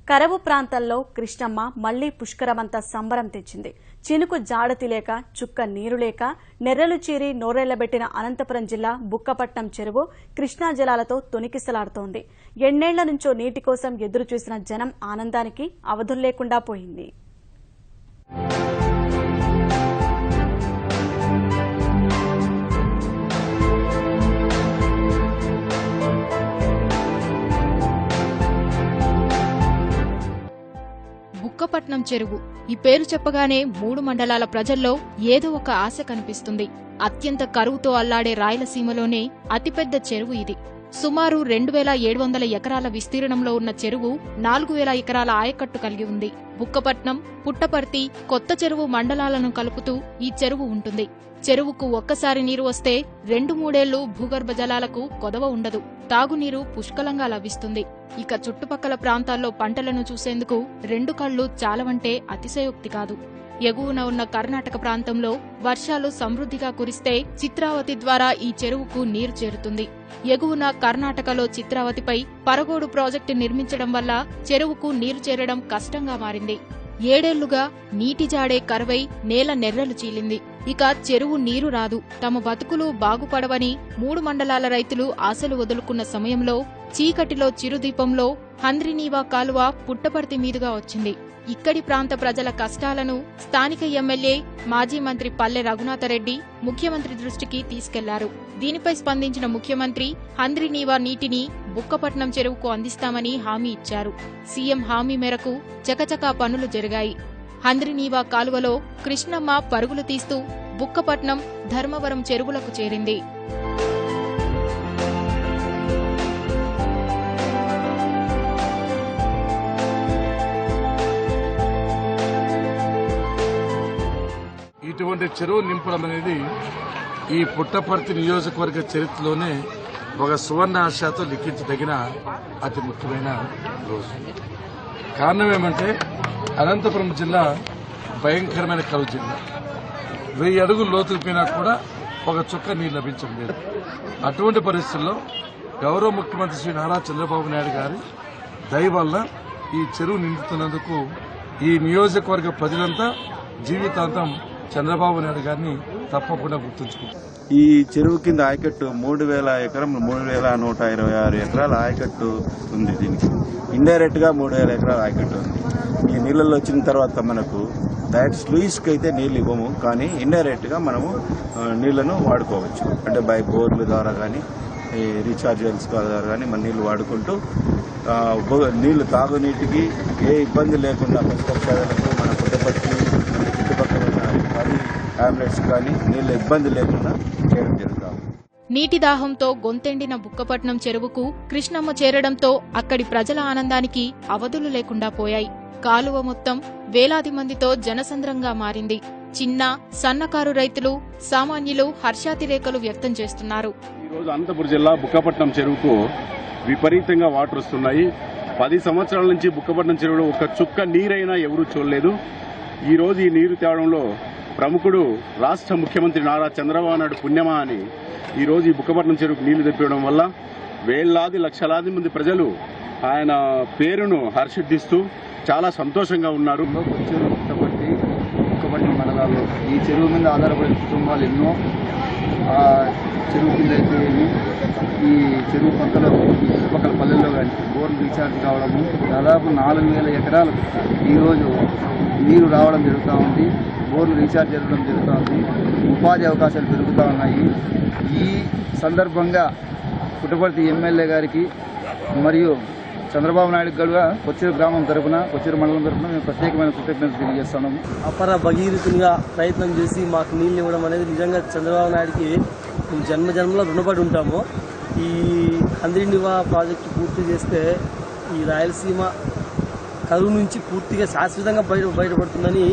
కరవు ప్రాంతాల్లో కృష్ణమ్మ మళ్లీ పుష్కరమంతా సంబరం తెచ్చింది. చినుకు జాడతి లేక, చుక్క నీరు లేక నెర్రెలు చీరి నోరెళ్లబెట్టిన అనంతపురం జిల్లా బుక్కపట్నం చెరువు కృష్ణా జలాలతో తొణికిసలాడుతోంది. ఎన్నేళ్ల నుంచో నీటి కోసం ఎదురు చూసిన జనం ఆనందానికి అవధుల్లేకుండా పోయింది. బుక్కపట్నం చెరువు ఈ పేరు చెప్పగానే 3 మండలాల ప్రజల్లో ఏదో ఒక ఆశ కనిపిస్తుంది. అత్యంత కరువుతో అల్లాడే రాయలసీమలోనే అతిపెద్ద చెరువు ఇది. సుమారు 2700 ఎకరాల విస్తీర్ణంలో ఉన్న చెరువు 4000 ఎకరాల ఆయకట్టు కలిగి ఉంది. బుక్కపట్నం, పుట్టపర్తి, కొత్త చెరువు మండలాలను కలుపుతూ ఈ చెరువు ఉంటుంది. చెరువుకు ఒక్కసారి నీరు వస్తే 2-3 ఏళ్లు భూగర్భ జలాలకు కొదవ ఉండదు. తాగునీరు పుష్కలంగా లభిస్తుంది. ఇక చుట్టుపక్కల ప్రాంతాల్లో పంటలను చూసేందుకు 2 కళ్లు చాలవంటే అతిశయోక్తి కాదు. ఎగువన ఉన్న కర్ణాటక ప్రాంతంలో వర్షాలు సమృద్ధిగా కురిస్తే చిత్రావతి ద్వారా ఈ చెరువుకు నీరు చేరుతుంది. ఎగువన కర్ణాటకలో చిత్రావతిపై పరగోడు ప్రాజెక్టు నిర్మించడం వల్ల చెరువుకు నీరు చేరడం కష్టంగా మారింది. 7 ఏళ్లుగా నీటి జాడే కరువై నేల నెర్రెలు చీలింది. ఇక చెరువు నీరు రాదు, తమ బతుకులు బాగుపడవని 3 మండలాల రైతులు ఆశలు వదులుకున్న సమయంలో చీకటిలో చిరుదీపంలో హంద్రినీవా కాలువ పుట్టపర్తి మీదుగా వచ్చింది. ఇక్కడి ప్రాంత ప్రజల కష్టాలను స్థానిక ఎమ్మెల్యే, మాజీ మంత్రి పల్లె రఘునాథరెడ్డి ముఖ్యమంత్రి దృష్టికి తీసుకెళ్లారు. దీనిపై స్పందించిన ముఖ్యమంత్రి హంద్రినీవా నీటిని బుక్కపట్నం చెరువుకు అందిస్తామని హామీ ఇచ్చారు. సీఎం హామీ మేరకు చకచకా పనులు జరిగాయి. హంద్రినీవా కాలువలో కృష్ణమ్మ పరుగులు తీస్తూ బుక్కపట్నం, ధర్మవరం చెరువులకు చేరింది. ఇటువంటి చెరువు నింపడం అనేది ఈ పుట్టపర్తి నియోజకవర్గ చరిత్రలోనే ఒక సువర్ణ ఆశతో లిఖించదగిన అతి ముఖ్యమైన రోజు. కారణం ఏమంటే అనంతపురం జిల్లా భయంకరమైన కరువు జిల్లా. 1000 అడుగులు లోతుకు పోయినా కూడా ఒక చుక్క నీరు లభించడం లేదు. అటువంటి పరిస్థితుల్లో గౌరవ ముఖ్యమంత్రి శ్రీ నారా చంద్రబాబు నాయుడు గారి దయ వల్ల ఈ చెరువు నిండుతున్నందుకు ఈ నియోజకవర్గ ప్రజలంతా జీవితాంతం చంద్రబాబు నాయుడు గారిని తప్పకుండా గుర్తుంచుకుంటారు. ఈ చెరువు కింద ఆయకట్టు 3000 ఎకరం 3126 ఎకరాల ఆయకట్టు ఉంది. దీనికి ఇండైరెక్ట్ గా 3000 ఎకరాల ఆయకట్టు ఉంది. ఈ నీళ్ళల్లో వచ్చిన తర్వాత మనకు డైరెక్ట్ స్లూయిస్కి అయితే నీళ్లు ఇవ్వము, కానీ ఇండైరెక్ట్ గా మనము నీళ్లను వాడుకోవచ్చు. అంటే బై బోర్ల ద్వారా కానీ రీఛార్జ్ వెల్స్ ద్వారా కానీ మన నీళ్లు వాడుకుంటూ నీళ్లు తాగునీటికి ఏ ఇబ్బంది లేకుండా పశుపక్షాలకు మన పుట్టపర్తి చుట్టుపక్కల హామ్లెట్స్ కానీ నీళ్ల ఇబ్బంది లేకుండా చేయడం జరుగుతుంది. నీటి దాహంతో గొంతెండిన బుక్కపట్నం చెరువుకు కృష్ణమ్మ చేరడంతో అక్కడి ప్రజల ఆనందానికి అవధులు లేకుండా పోయాయి. కాలువ మొత్తం వేలాది మందితో జనసంద్రంగా మారింది. చిన్న, సన్నకారు రైతులు, సామాన్యులు హర్షాతిరేకలు వ్యక్తం చేస్తున్నారు. ఈ రోజు అనంతపురం జిల్లా బుక్కపట్నం చెరువుకు విపరీతంగా వాటర్ వస్తున్నాయి. 10 సంవత్సరాల నుంచి బుక్కపట్నం చెరువులో ఒక చుక్క నీరైనా ఎవరూ చూడలేదు. ఈ రోజు ఈ నీరు తేవడంలో ప్రముఖుడు రాష్ట్ర ముఖ్యమంత్రి నారా చంద్రబాబు నాయుడు పుణ్యమా అని ఈ రోజు ఈ బుక్కపట్నం చెరువుకు నీళ్లు తెప్పివ్వడం వల్ల వేలాది లక్షలాది మంది ప్రజలు ఆయన పేరును హర్షిద్దిస్తూ చాలా సంతోషంగా ఉన్నారు. పుట్టపర్తి, బుక్కపట్నం మండలాల్లో ఈ చెరువు మీద ఆధారపడే కుటుంబాలు ఎన్నో. చెరువు కింద అయితే ఈ చెరువు పక్కలో చుట్టుపక్కల పల్లెల్లో కానీ బోర్లు రీఛార్జ్ కావడము, దాదాపు 4000 ఎకరాలు ఈరోజు నీరు రావడం జరుగుతూ ఉంది. బోర్లు రీఛార్జ్ జరగడం జరుగుతూ ఉంది. ఉపాధి అవకాశాలు పెరుగుతూ ఉన్నాయి. ఈ సందర్భంగా పుట్టపర్తి ఎమ్మెల్యే గారికి మరియు చంద్రబాబు నాయుడు గారుగా కొచ్చేరు గ్రామం తరఫున, కొచ్చేరు మండలం తరఫున మేము ప్రత్యేకమైన కృతజ్ఞతలు తెలియజేస్తున్నాము. అపర భగీరథునిగా ప్రయత్నం చేసి మాకు నీళ్ళు ఇవ్వడం అనేది నిజంగా చంద్రబాబు నాయుడికి జన్మలో రుణపడి ఉంటాము. ఈ హంద్రినీవా ప్రాజెక్టు పూర్తి చేస్తే ఈ రాయలసీమ కరువు నుంచి పూర్తిగా శాశ్వతంగా బయటపడుతుందని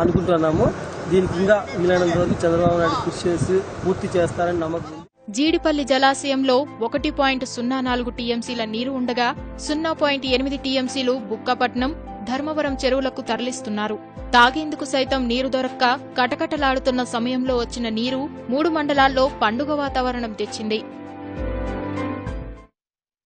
అనుకుంటున్నాము. దీనికి ఇంకా వీలైనంత వరకు చంద్రబాబు నాయుడు కృషి చేసి పూర్తి చేస్తారని నమ్మకం. జీడిపల్లి జలాశయంలో 1.04 టీఎంసీల నీరు ఉండగా 0.8 టీఎంసీలు బుక్కపట్నం, ధర్మవరం చెరువులకు తరలిస్తున్నారు. తాగేందుకు సైతం నీరు దొరక్క కటకటలాడుతున్న సమయంలో వచ్చిన నీరు 3 మండలాల్లో పండుగ వాతావరణం తెచ్చింది.